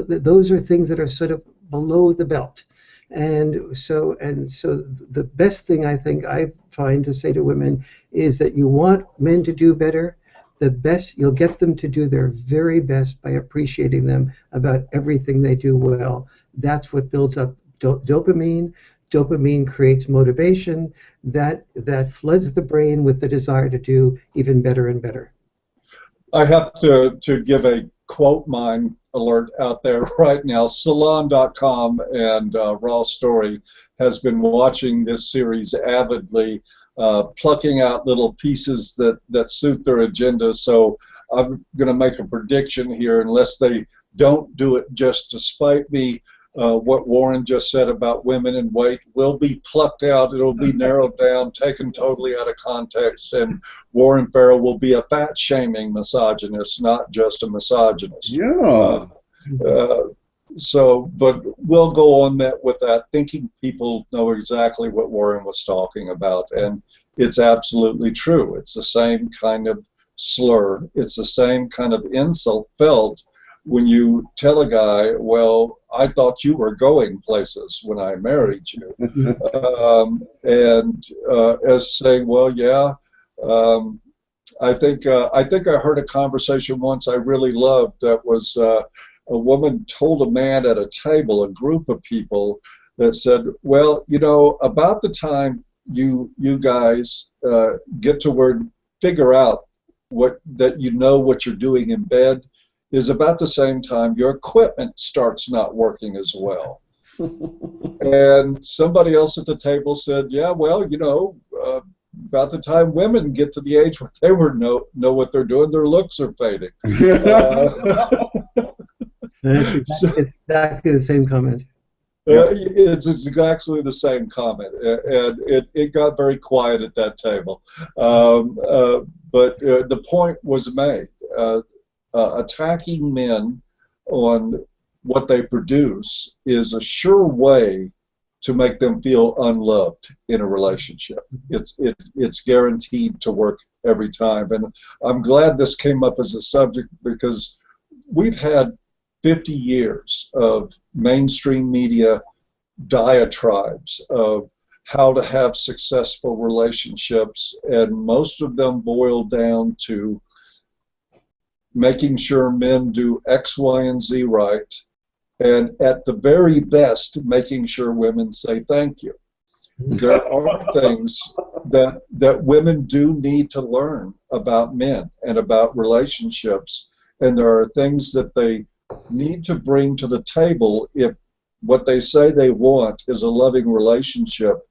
those are things that are sort of below the belt. And so the best thing I think I find to say to women is that you want men to do better. The best, you'll get them to do their very best by appreciating them about everything they do well. That's what builds up dopamine. Dopamine creates motivation that floods the brain with the desire to do even better and better. I have to give a quote mine alert out there right now. Salon.com and Raw Story has been watching this series avidly, plucking out little pieces that suit their agenda. So I'm going to make a prediction here, unless they don't do it just to spite me. What Warren just said about women and weight will be plucked out. It'll be narrowed down, taken totally out of context, and Warren Farrell will be a fat-shaming misogynist, not just a misogynist. Yeah. But we'll go on with that, thinking people know exactly what Warren was talking about, and it's absolutely true. It's the same kind of slur. It's the same kind of insult felt when you tell a guy, well, I thought you were going places when I married you. As saying, well, yeah, I think I heard a conversation once I really loved that was a woman told a man at a table, a group of people, that said, well, about the time you guys get to figure out what you're doing in bed, is about the same time your equipment starts not working as well. And somebody else at the table said, yeah, well, about the time women get to the age where they know what they're doing, their looks are fading. It's exactly the same comment. It's exactly the same comment, and it got very quiet at that table. But the point was made. Attacking men on what they produce is a sure way to make them feel unloved in a relationship. It's guaranteed to work every time. And I'm glad this came up as a subject, because we've had 50 years of mainstream media diatribes of how to have successful relationships, and most of them boil down to making sure men do X, Y, and Z right, and at the very best, making sure women say thank you. There are things that women do need to learn about men and about relationships, and there are things that they need to bring to the table. If what they say they want is a loving relationship,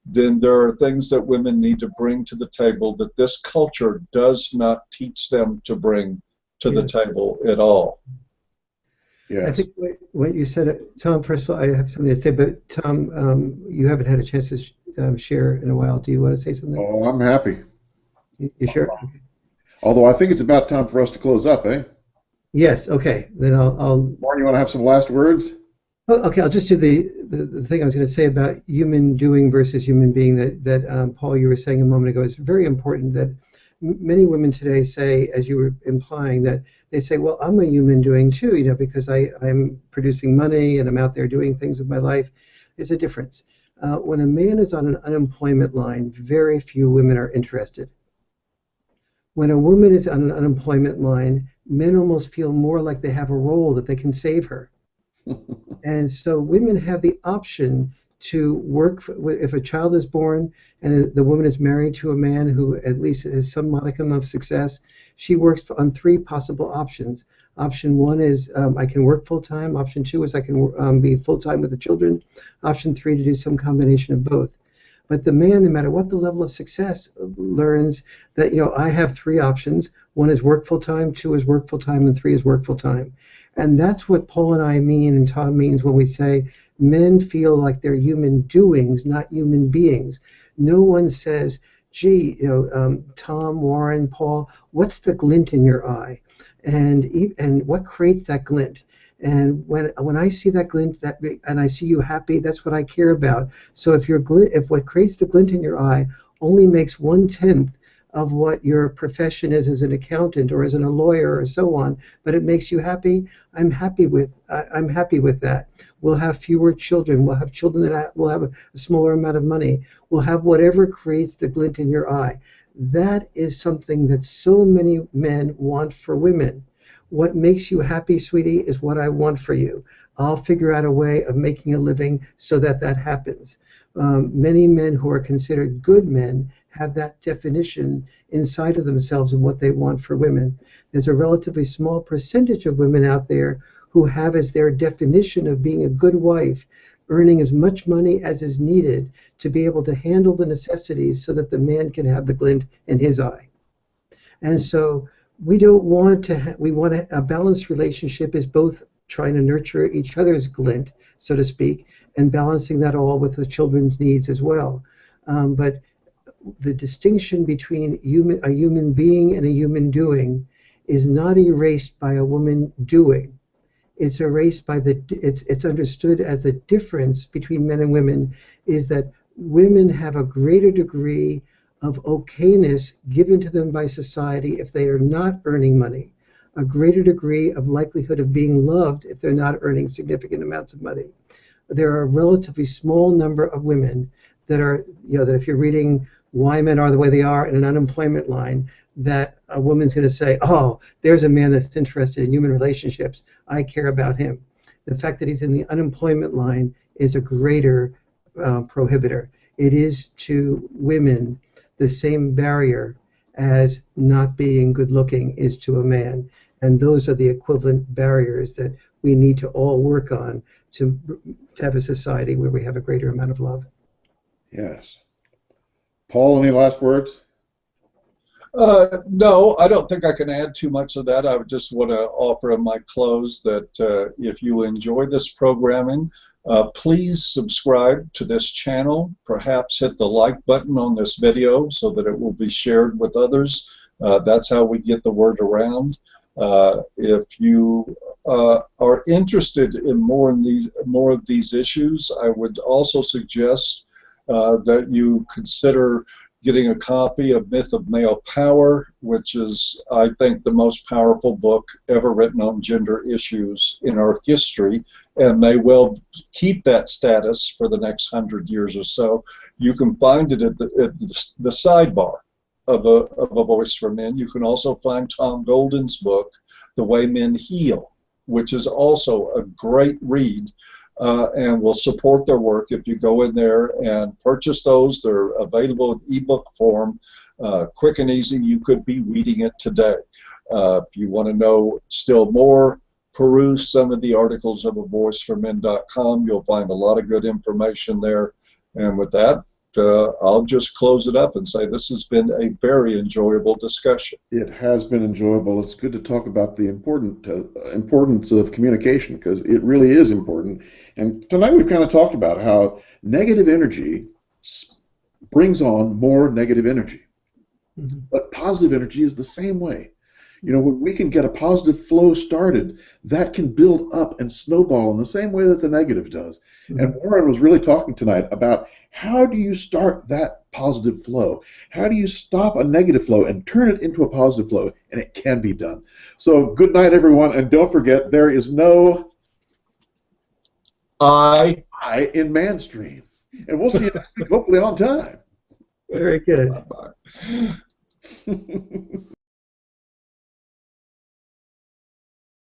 then there are things that women need to bring to the table that this culture does not teach them to bring to the table at all. Yes. I think what you said, Tom, first of all, I have something to say, but Tom, you haven't had a chance to share in a while. Do you want to say something? Oh, I'm happy. You sure? Okay. Although I think it's about time for us to close up, eh? Yes. Okay. Then I'll Warren, you want to have some last words? oh, okay, I'll just do the thing I was going to say about human doing versus human being that Paul, you were saying a moment ago. It's very important that many women today say, as you were implying, that they say, well, I'm a human doing too, because I'm producing money and I'm out there doing things with my life. There's a difference. When a man is on an unemployment line, very few women are interested. When a woman is on an unemployment line, men almost feel more like they have a role that they can save her. And so women have the option to work if a child is born and the woman is married to a man who at least has some modicum of success. She works on three possible options. Option one is I can work full time. Option two is I can be full time with the children. Option three to do some combination of both. But the man, no matter what the level of success, learns that, I have three options. One is work full time, two is work full time, and three is work full time. And that's what Paul and I mean, and Tom means when we say men feel like they're human doings, not human beings. No one says, gee, Tom, Warren, Paul, what's the glint in your eye? And what creates that glint? And when I see that glint, and I see you happy, that's what I care about. So if what creates the glint in your eye only makes 1/10 of what your profession is as an accountant or as a lawyer or so on, but it makes you happy, I'm happy with that. We'll have fewer children. We'll have children that will have a smaller amount of money. We'll have whatever creates the glint in your eye. That is something that so many men want for women. What makes you happy, sweetie, is what I want for you. I'll figure out a way of making a living so that happens. Many men who are considered good men have that definition inside of themselves of what they want for women. There's a relatively small percentage of women out there who have as their definition of being a good wife, earning as much money as is needed to be able to handle the necessities so that the man can have the glint in his eye. And so we don't want to, we want a balanced relationship is both trying to nurture each other's glint, so to speak, and balancing that all with the children's needs as well. But the distinction between a human being and a human doing is not erased by a woman doing. It's erased by it's understood as the difference between men and women is that women have a greater degree of okayness given to them by society if they are not earning money, a greater degree of likelihood of being loved if they're not earning significant amounts of money. There are a relatively small number of women that are, that if you're reading Why Men Are the Way They Are in an unemployment line, that a woman's going to say, oh, there's a man that's interested in human relationships. I care about him. The fact that he's in the unemployment line is a greater prohibitor. It is to women the same barrier as not being good looking is to a man. And those are the equivalent barriers that we need to all work on to have a society where we have a greater amount of love. Yes. Paul, any last words? No, I don't think I can add too much of that. I would just want to offer in my close that if you enjoy this programming, please subscribe to this channel. Perhaps hit the like button on this video so that it will be shared with others. That's how we get the word around. If you are interested in more of these issues, I would also suggest that you consider getting a copy of Myth of Male Power, which is, I think, the most powerful book ever written on gender issues in our history, and may well keep that status for the next 100 years or so. You can find it at the sidebar of a Voice for Men. You can also find Tom Golden's book, The Way Men Heal, which is also a great read. And will support their work if you go in there and purchase those. They're available in ebook form, quick and easy. You could be reading it today. If you want to know still more, peruse some of the articles of avoiceformen.com. You'll find a lot of good information there. And with that, I'll just close it up and say this has been a very enjoyable discussion. It has been enjoyable. It's good to talk about the importance of communication, because it really is important. And tonight we've kind of talked about how negative energy brings on more negative energy. Mm-hmm. But positive energy is the same way. You know, when we can get a positive flow started, that can build up and snowball in the same way that the negative does. And Warren was really talking tonight about how do you start that positive flow? How do you stop a negative flow and turn it into a positive flow? And it can be done. So good night, everyone. And don't forget, there is no I I in MANstream. And we'll see you next week, hopefully on time. Very good. Bye-bye.